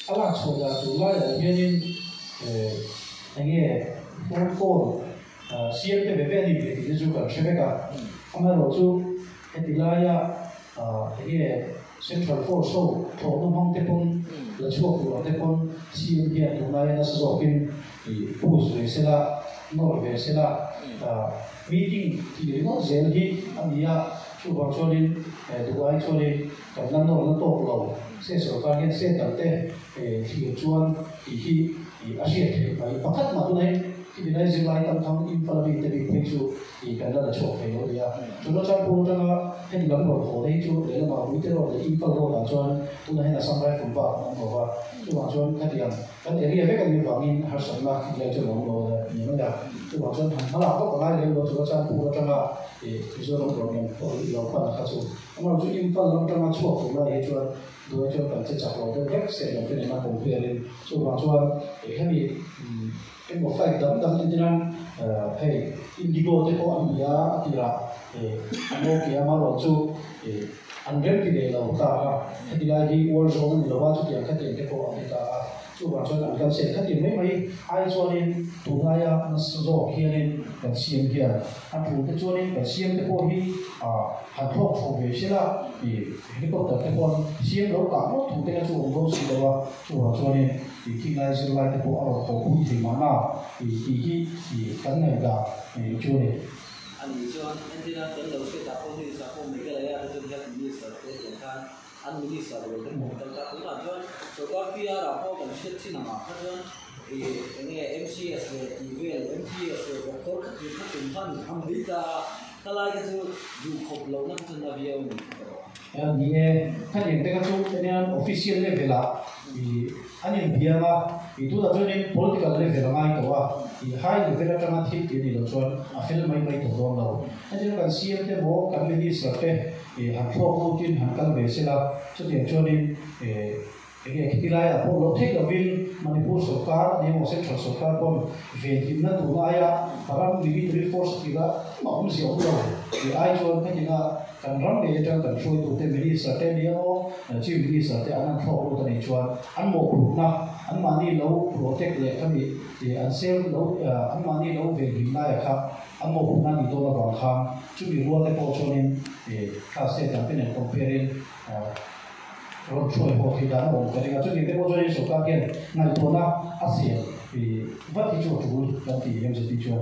ala choda tula ya hianin ange phone siam te beve ni be ni ju kan shebeka ama ro chu etilaya ange central force so to no hong te pon la chu ko te pon siam dia tula ya so kin pu su sela no ve sela meeting ti no zel hi amia chu ba chorin duai chorin kan nan no to lo se so ka gen se ta te hi chuan hi asia the bai pakat ma tu nei ki dai zin lai tam thang in pala bi te bi pe chu kan la chok pe lo dia chu no chan pu ta na hen lam lo ho dei chu le ma wi te ro de in pala lo da chuan tu na hen sam rai fu ba ma ba chu wa chuan ka tiang kan area ve kan ni wangin har sam na ki le chu lo lo ni ma ya chu wa chuan han hala ko ka le lo chu chan pu ta na zo lo lo ni ko lo pa na ka chu ama chu in pala lo ta na chu ko la ye chuan đối cho cả chất chặt rồi rất sẽ là cái này mà cũng về lên số vào cho cái gì cái một phải đấm đấm như thế nào hay indigo thì có anh giá thì là anh kia mà rồi chú anh biết cái này là ta thì là gì world zone thì là bao nhiêu tiền cái tiền cái có anh ta chú vào cho anh cần sẽ cái tiền mấy mấy ai cho nên tụ ai nó rõ kia nên cần xem kia anh tụ cái cho nên cần xem cái có hi hàn thuốc thuộc về sẽ là thì cái có tập cái con xem đó cả nó tụ cái chú ông sư đó chú vào cho nên thì khi này sẽ lại cái bộ ở cổ cũng thì mà nào thì cái này là cho nên anh cho anh đi ra tới đầu cái tập công ty tập công mấy cái này là tôi thấy mình sợ cái chuyện khác anh mình sợ rồi cái một cái tập cũng là cho rồi có kia là có cần xét xin nào khác hơn thì cái này MCS rồi thì về MCS rồi có tốt thì các trường thân tham lý ta ta lại cái sự dù khổ lâu năm chân là nhiều anh nghe cái những cái chỗ cái này official level là thì anh nhìn bia mà thì tôi đã cho nên political level là ngay đó thì hai level là trong thiên thì là cho film mấy tổ chức đâu anh chỉ cần xem cái bộ comedy sở cái thì hàng phô câu chuyện hàng căn về sẽ là cho tiền cho nên cái lại là bộ lót thích là viên Manipur sở cá nhưng mà central sở cá còn về thì nó tụ lại và làm military force thì là mà không xỉu đâu thì ai cho cái gì là cần rắn để cho cần xuôi tụ tên military sở tên đi nó chỉ military sở tên anh thọ luôn tên này cho anh một lúc nào anh mà đi lâu protect lại cái gì thì anh xem lâu anh mà đi lâu về hiện nay khác anh một lúc nào đi đâu là bằng khang chú bị luôn cái bộ cho nên thì các sẽ làm cái này comparing rồi chơi bộ thì đã ổn cái này cho nên cái bộ cho nên số các kiện này của nó ASEAN thì vẫn thì chủ là thì em sẽ đi chơi